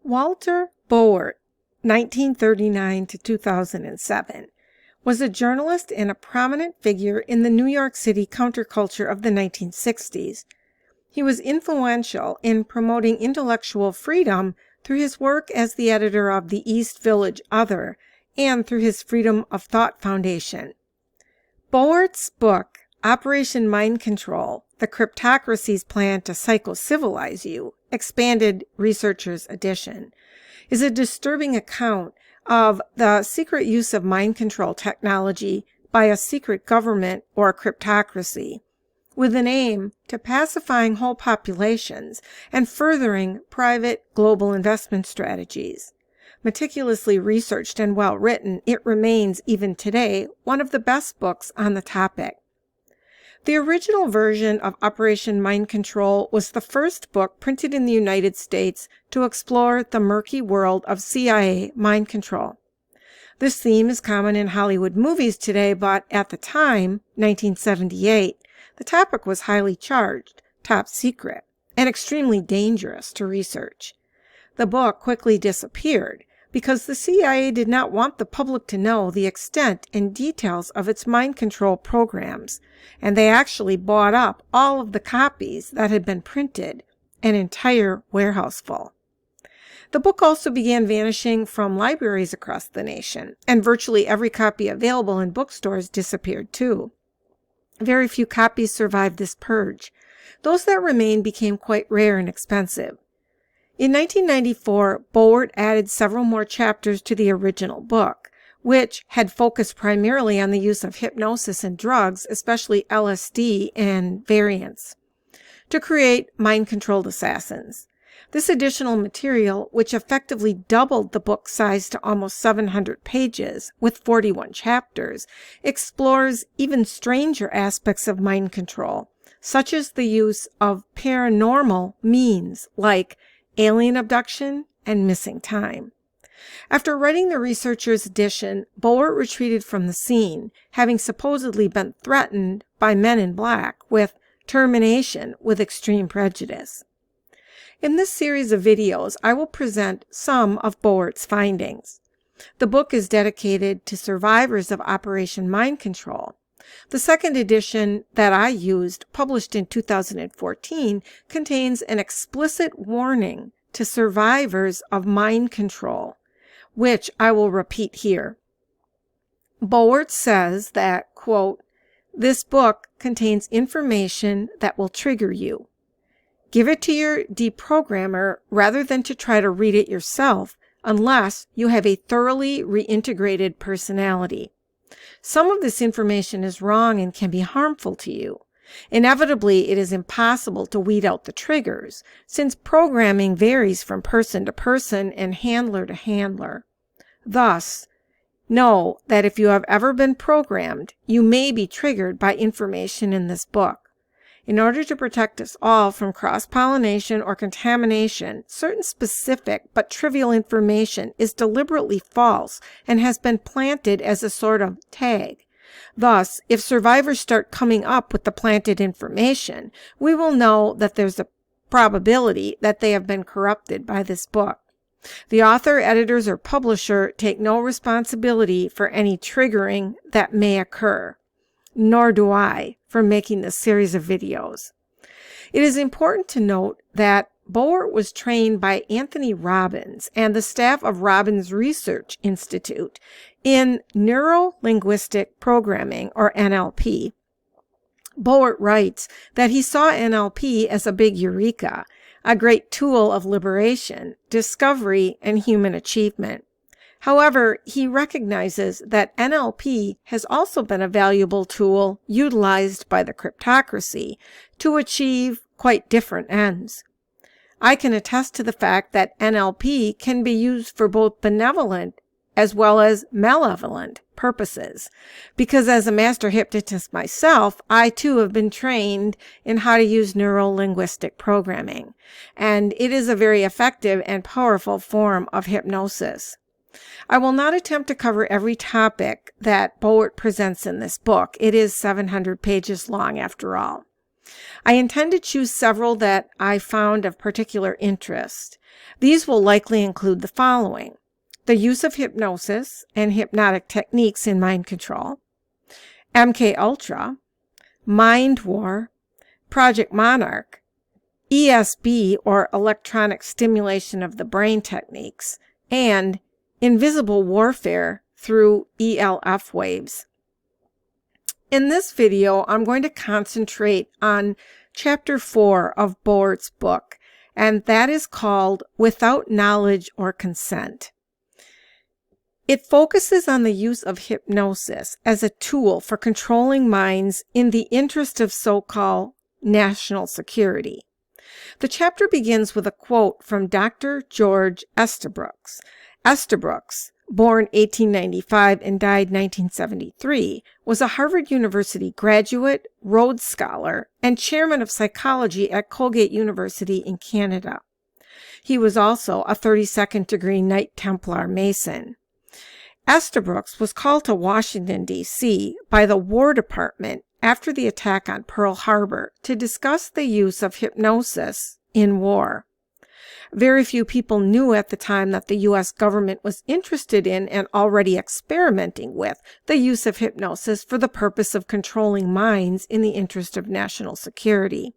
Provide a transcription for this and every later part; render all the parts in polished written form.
Walter Bowart, 1939 to 2007, was a journalist and a prominent figure in the New York City counterculture of the 1960s. He was influential in promoting intellectual freedom through his work as the editor of the East Village Other and through his Freedom of Thought Foundation. Bowart's book, Operation Mind Control, The Cryptocracy's Plan to Psychocivilize You, Expanded Researcher's Edition, is a disturbing account of the secret use of mind control technology by a secret government or cryptocracy, with an aim to pacifying whole populations and furthering private global investment strategies. Meticulously researched and well written, it remains, even today, one of the best books on the topic. The original version of Operation Mind Control was the first book printed in the United States to explore the murky world of CIA mind control. This theme is common in Hollywood movies today, but at the time, 1978, the topic was highly charged, top secret, and extremely dangerous to research. The book quickly disappeared because the CIA did not want the public to know the extent and details of its mind control programs, and they actually bought up all of the copies that had been printed, an entire warehouse full. The book also began vanishing from libraries across the nation, and virtually every copy available in bookstores disappeared too. Very few copies survived this purge. Those that remained became quite rare and expensive. In 1994, Bowart added several more chapters to the original book, which had focused primarily on the use of hypnosis and drugs, especially LSD and variants, to create mind-controlled assassins. This additional material, which effectively doubled the book size to almost 700 pages with 41 chapters, explores even stranger aspects of mind control, such as the use of paranormal means like alien abduction and missing time. After writing the researcher's edition, Bowart retreated from the scene, having supposedly been threatened by men in black with termination with extreme prejudice. In this series of videos, I will present some of Bowart's findings. The book is dedicated to survivors of Operation Mind Control. The second edition that I used, published in 2014, contains an explicit warning to survivors of mind control, which I will repeat here. Bowart says that, quote, "This book contains information that will trigger you. Give it to your deprogrammer rather than to try to read it yourself unless you have a thoroughly reintegrated personality. Some of this information is wrong and can be harmful to you. Inevitably, it is impossible to weed out the triggers, since programming varies from person to person and handler to handler. Thus, know that if you have ever been programmed, you may be triggered by information in this book. In order to protect us all from cross-pollination or contamination, certain specific but trivial information is deliberately false and has been planted as a sort of tag. Thus, if survivors start coming up with the planted information, we will know that there's a probability that they have been corrupted by this book. The author, editors, or publisher take no responsibility for any triggering that may occur, nor do I for making this series of videos. It is important to note that Bowart was trained by Anthony Robbins and the staff of Robbins Research Institute in neuro-linguistic programming, or NLP. Bowart writes that he saw NLP as a big eureka, a great tool of liberation, discovery, and human achievement. However, he recognizes that NLP has also been a valuable tool utilized by the cryptocracy to achieve quite different ends. I can attest to the fact that NLP can be used for both benevolent as well as malevolent purposes, because as a master hypnotist myself, I too have been trained in how to use neuro-linguistic programming, and it is a very effective and powerful form of hypnosis. I will not attempt to cover every topic that Bowart presents in this book. It is 700 pages long after all. I intend to choose several that I found of particular interest. These will likely include the following: the use of hypnosis and hypnotic techniques in mind control, MK Ultra, Mind War, Project Monarch, ESB or electronic stimulation of the brain techniques, and invisible warfare through ELF waves. In this video, I'm going to concentrate on Chapter 4 of Bowart's book, and that is called Without Knowledge or Consent. It focuses on the use of hypnosis as a tool for controlling minds in the interest of so-called national security. The chapter begins with a quote from Dr. George Estabrooks. Estabrooks, born 1895 and died 1973, was a Harvard University graduate, Rhodes Scholar, and chairman of psychology at Colgate University in Canada. He was also a 32nd degree Knight Templar Mason. Estabrooks was called to Washington, D.C. by the War Department after the attack on Pearl Harbor to discuss the use of hypnosis in war. Very few people knew at the time that the U.S. government was interested in and already experimenting with the use of hypnosis for the purpose of controlling minds in the interest of national security.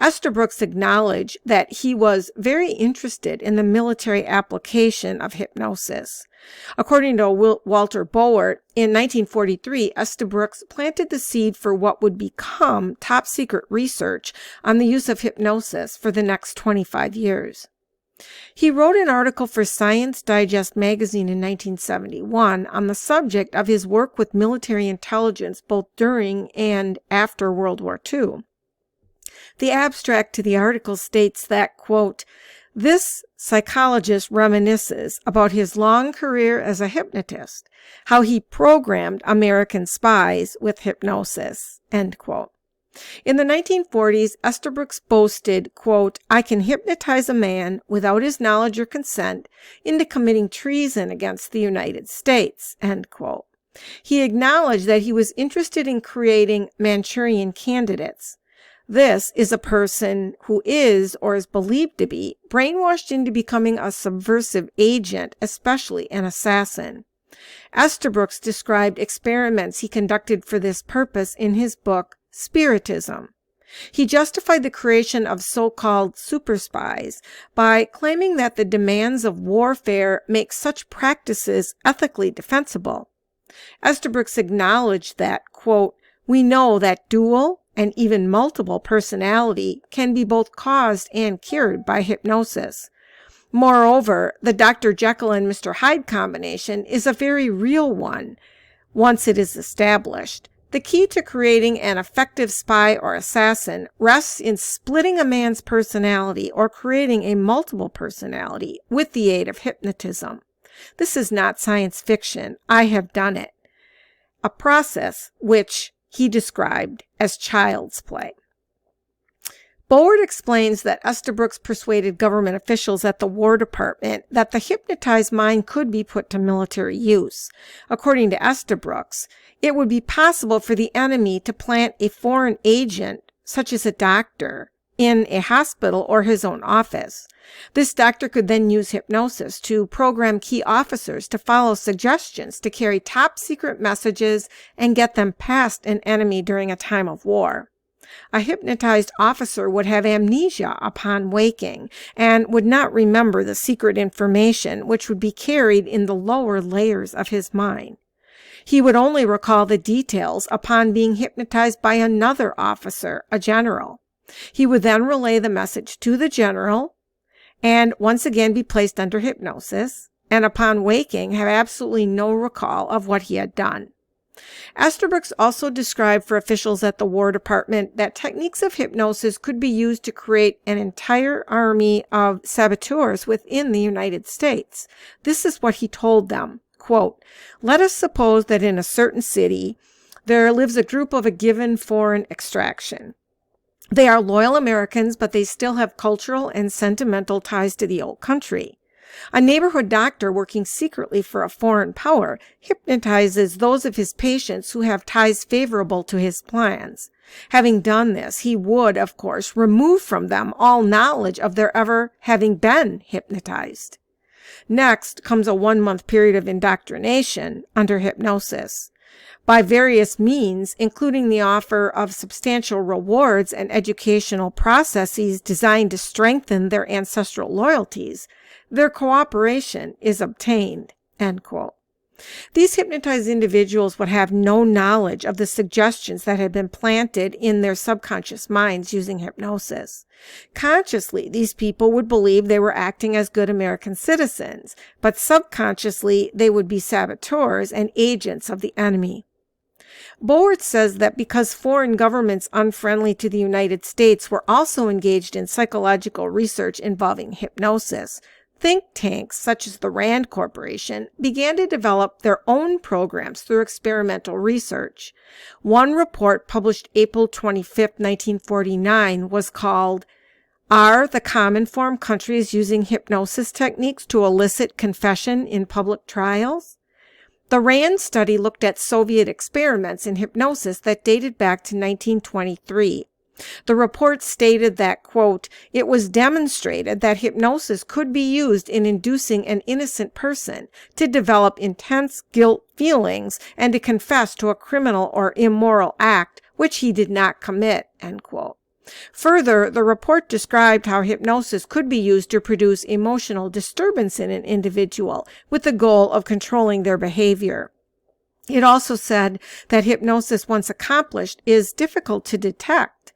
Estabrooks acknowledged that he was very interested in the military application of hypnosis. According to Walter Bowart, in 1943, Estabrooks planted the seed for what would become top-secret research on the use of hypnosis for the next 25 years. He wrote an article for Science Digest magazine in 1971 on the subject of his work with military intelligence both during and after World War II. The abstract to the article states that, quote, "This psychologist reminisces about his long career as a hypnotist, how he programmed American spies with hypnosis," end quote. In the 1940s, Estabrooks boasted, quote, "I can hypnotize a man without his knowledge or consent into committing treason against the United States," end quote. He acknowledged that he was interested in creating Manchurian candidates. This is a person who is, or is believed to be, brainwashed into becoming a subversive agent, especially an assassin. Estabrooks described experiments he conducted for this purpose in his book, Spiritism. He justified the creation of so-called super spies by claiming that the demands of warfare make such practices ethically defensible. Estabrooks acknowledged that, quote, "We know that dual and even multiple personality can be both caused and cured by hypnosis. Moreover, the Dr. Jekyll and Mr. Hyde combination is a very real one once it is established. The key to creating an effective spy or assassin rests in splitting a man's personality or creating a multiple personality with the aid of hypnotism. This is not science fiction. I have done it." A process which he described as child's play. Bowart explains that Estabrooks persuaded government officials at the War Department that the hypnotized mind could be put to military use. According to Estabrooks, it would be possible for the enemy to plant a foreign agent, such as a doctor, in a hospital or his own office. This doctor could then use hypnosis to program key officers to follow suggestions to carry top-secret messages and get them past an enemy during a time of war. A hypnotized officer would have amnesia upon waking and would not remember the secret information which would be carried in the lower layers of his mind. He would only recall the details upon being hypnotized by another officer, a general. He would then relay the message to the general and once again be placed under hypnosis, and upon waking have absolutely no recall of what he had done. Estabrooks also described for officials at the War Department that techniques of hypnosis could be used to create an entire army of saboteurs within the United States. This is what he told them, quote, "Let us suppose that in a certain city there lives a group of a given foreign extraction. They are loyal Americans, but they still have cultural and sentimental ties to the old country. A neighborhood doctor working secretly for a foreign power hypnotizes those of his patients who have ties favorable to his plans. Having done this, he would, of course, remove from them all knowledge of their ever having been hypnotized. Next comes a 1-month period of indoctrination under hypnosis. By various means, including the offer of substantial rewards and educational processes designed to strengthen their ancestral loyalties, their cooperation is obtained." End quote. These hypnotized individuals would have no knowledge of the suggestions that had been planted in their subconscious minds using hypnosis. Consciously, these people would believe they were acting as good American citizens, but subconsciously, they would be saboteurs and agents of the enemy. Bowart says that because foreign governments unfriendly to the United States were also engaged in psychological research involving hypnosis, think tanks such as the Rand Corporation began to develop their own programs through experimental research. One report published April 25, 1949 was called, "Are the Common Form Countries Using Hypnosis Techniques to Elicit Confession in Public Trials?" The Rand study looked at Soviet experiments in hypnosis that dated back to 1923. The report stated that, quote, "It was demonstrated that hypnosis could be used in inducing an innocent person to develop intense guilt feelings and to confess to a criminal or immoral act which he did not commit," end quote. Further, the report described how hypnosis could be used to produce emotional disturbance in an individual with the goal of controlling their behavior. It also said that hypnosis, once accomplished, is difficult to detect.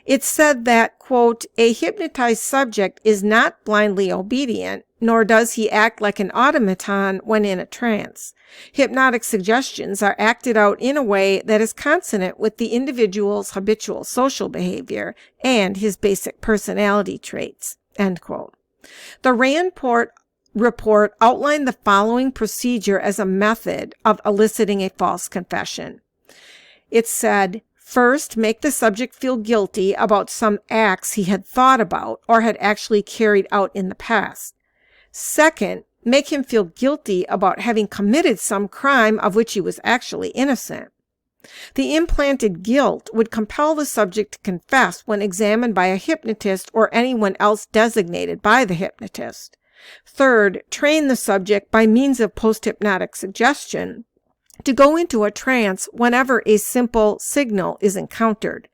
It said that, quote, "A hypnotized subject is not blindly obedient, nor does he act like an automaton when in a trance. Hypnotic suggestions are acted out in a way that is consonant with the individual's habitual social behavior and his basic personality traits," end quote. The Rand report outlined the following procedure as a method of eliciting a false confession. It said, first, make the subject feel guilty about some acts he had thought about or had actually carried out in the past. Second, make him feel guilty about having committed some crime of which he was actually innocent. The implanted guilt would compel the subject to confess when examined by a hypnotist or anyone else designated by the hypnotist. Third, train the subject by means of post-hypnotic suggestion to go into a trance whenever a simple signal is encountered.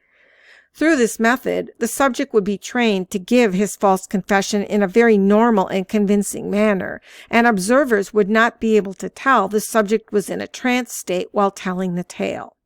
Through this method, the subject would be trained to give his false confession in a very normal and convincing manner, and observers would not be able to tell the subject was in a trance state while telling the tale.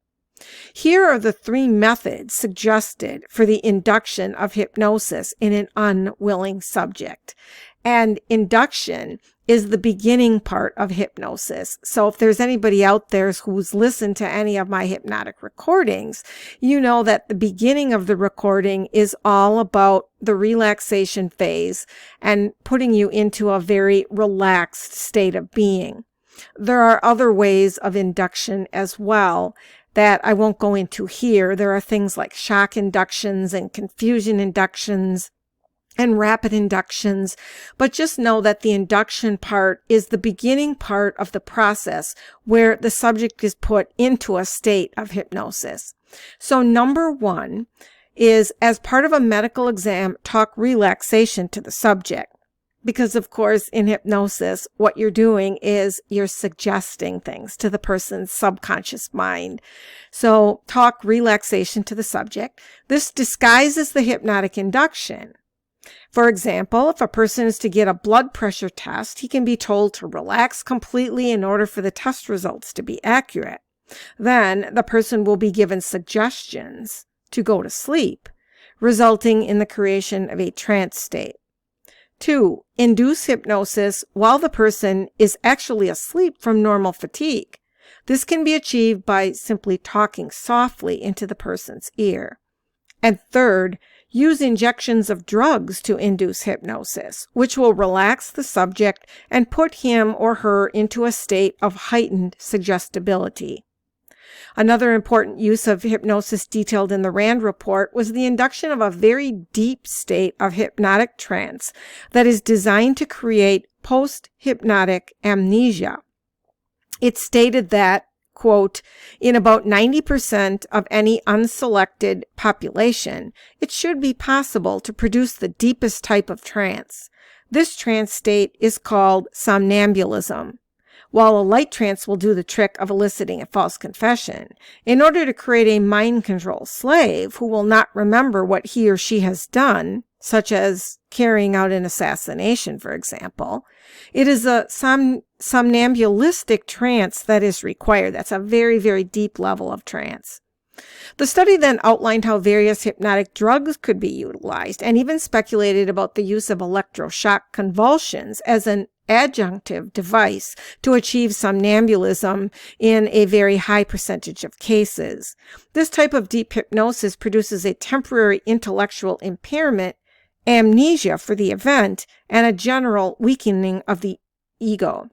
Here are the 3 methods suggested for the induction of hypnosis in an unwilling subject. And induction is the beginning part of hypnosis. So if there's anybody out there who's listened to any of my hypnotic recordings, you know that the beginning of the recording is all about the relaxation phase and putting you into a very relaxed state of being. There are other ways of induction as well that I won't go into here. There are things like shock inductions and confusion inductions and rapid inductions, but just know that the induction part is the beginning part of the process where the subject is put into a state of hypnosis. So number 1 is, as part of a medical exam, talk relaxation to the subject. Because, of course, in hypnosis, what you're doing is you're suggesting things to the person's subconscious mind. So talk relaxation to the subject. This disguises the hypnotic induction. For example, if a person is to get a blood pressure test, he can be told to relax completely in order for the test results to be accurate. Then the person will be given suggestions to go to sleep, resulting in the creation of a trance state. 2, induce hypnosis while the person is actually asleep from normal fatigue. This can be achieved by simply talking softly into the person's ear. And third, use injections of drugs to induce hypnosis, which will relax the subject and put him or her into a state of heightened suggestibility. Another important use of hypnosis detailed in the Rand report was the induction of a very deep state of hypnotic trance that is designed to create post-hypnotic amnesia. It stated that, quote, in about 90% of any unselected population, it should be possible to produce the deepest type of trance. This trance state is called somnambulism. While a light trance will do the trick of eliciting a false confession, in order to create a mind control slave who will not remember what he or she has done, such as carrying out an assassination, for example, it is a somnambulistic trance that is required. That's a very, very deep level of trance. The study then outlined how various hypnotic drugs could be utilized and even speculated about the use of electroshock convulsions as an adjunctive device to achieve somnambulism in a very high percentage of cases. This type of deep hypnosis produces a temporary intellectual impairment, amnesia for the event, and a general weakening of the ego.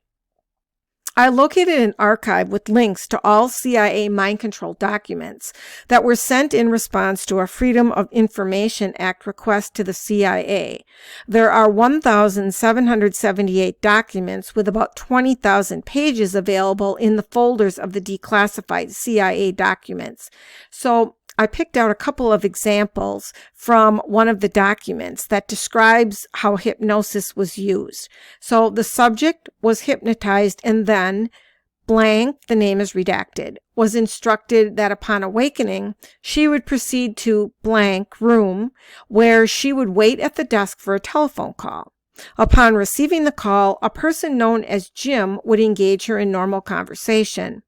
I located an archive with links to all CIA mind control documents that were sent in response to a Freedom of Information Act request to the CIA. There are 1,778 documents with about 20,000 pages available in the folders of the declassified CIA documents. So I picked out a couple of examples from one of the documents that describes how hypnosis was used. So the subject was hypnotized and then blank, the name is redacted, was instructed that upon awakening, she would proceed to blank room where she would wait at the desk for a telephone call. Upon receiving the call, a person known as Jim would engage her in normal conversation.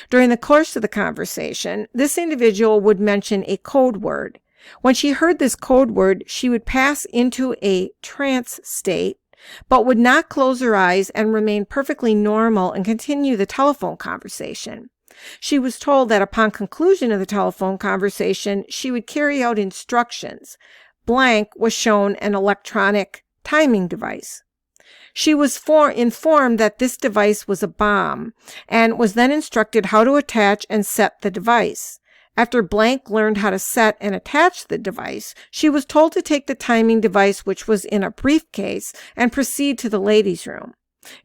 During the course of the conversation, this individual would mention a code word. When she heard this code word, she would pass into a trance state, but would not close her eyes and remain perfectly normal and continue the telephone conversation. She was told that upon conclusion of the telephone conversation, she would carry out instructions. Blank was shown an electronic timing device. She was informed that this device was a bomb and was then instructed how to attach and set the device. After blank learned how to set and attach the device, she was told to take the timing device, which was in a briefcase, and proceed to the ladies' room.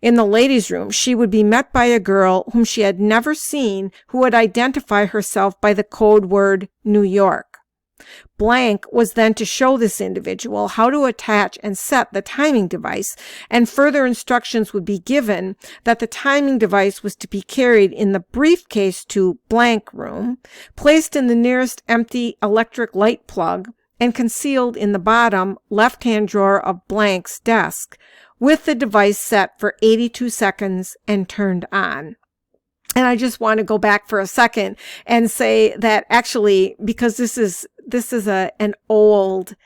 In the ladies' room, she would be met by a girl whom she had never seen who would identify herself by the code word New York. Blank was then to show this individual how to attach and set the timing device, and further instructions would be given that the timing device was to be carried in the briefcase to blank room, placed in the nearest empty electric light plug, and concealed in the bottom left-hand drawer of blank's desk, with the device set for 82 seconds and turned on. And I just want to go back for a second and say that actually, because this is an old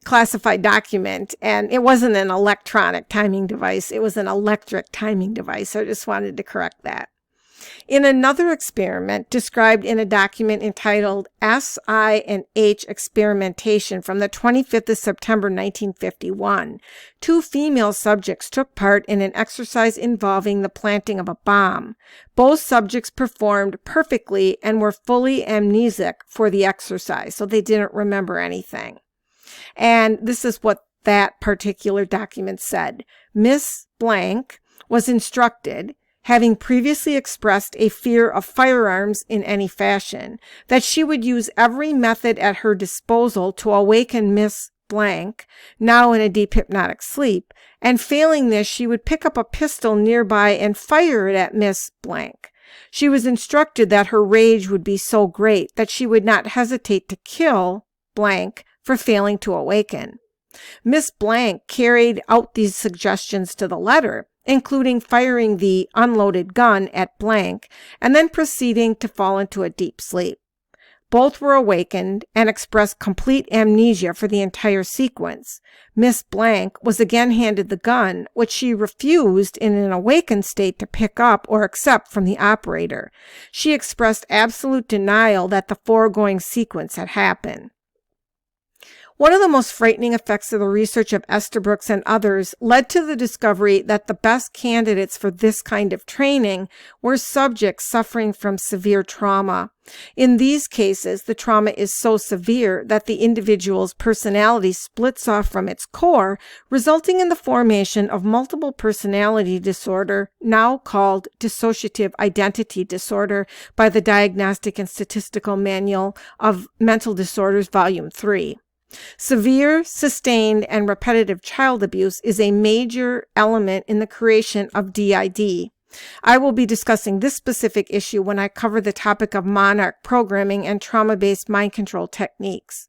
classified document, and it wasn't an electronic timing device, it was an electric timing device. So I just wanted to correct that. In another experiment described in a document entitled SI&H Experimentation from the 25th of September 1951, 2 female subjects took part in an exercise involving the planting of a bomb. Both subjects performed perfectly and were fully amnesic for the exercise, so they didn't remember anything. And this is what that particular document said. Miss Blank was instructed, having previously expressed a fear of firearms in any fashion, that she would use every method at her disposal to awaken Miss Blank, now in a deep hypnotic sleep, and failing this, she would pick up a pistol nearby and fire it at Miss Blank. She was instructed that her rage would be so great that she would not hesitate to kill Blank for failing to awaken. Miss Blank carried out these suggestions to the letter, including firing the unloaded gun at Blank and then proceeding to fall into a deep sleep. Both were awakened and expressed complete amnesia for the entire sequence. Miss Blank was again handed the gun, which she refused in an awakened state to pick up or accept from the operator. She expressed absolute denial that the foregoing sequence had happened. One of the most frightening effects of the research of Estabrooks and others led to the discovery that the best candidates for this kind of training were subjects suffering from severe trauma. In these cases, the trauma is so severe that the individual's personality splits off from its core, resulting in the formation of multiple personality disorder, now called dissociative identity disorder by the Diagnostic and Statistical Manual of Mental Disorders, Volume 3. Severe, sustained, and repetitive child abuse is a major element in the creation of DID. I will be discussing this specific issue when I cover the topic of monarch programming and trauma-based mind control techniques.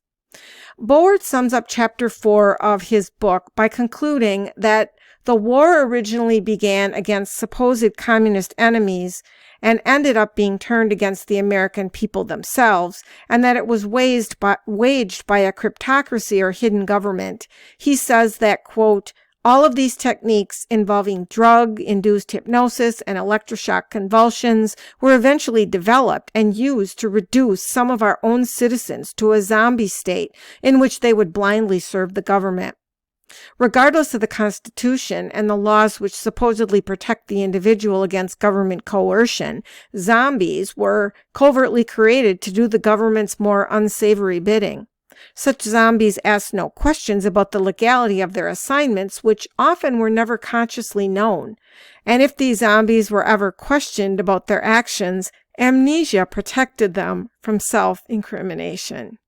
Bowart sums up Chapter 4 of his book by concluding that the war originally began against supposed communist enemies and ended up being turned against the American people themselves, and that it was waged by a cryptocracy or hidden government. He says that, quote, all of these techniques involving drug-induced hypnosis and electroshock convulsions were eventually developed and used to reduce some of our own citizens to a zombie state in which they would blindly serve the government. Regardless of the Constitution and the laws which supposedly protect the individual against government coercion, zombies were covertly created to do the government's more unsavory bidding. Such zombies asked no questions about the legality of their assignments, which often were never consciously known. And if these zombies were ever questioned about their actions, amnesia protected them from self-incrimination.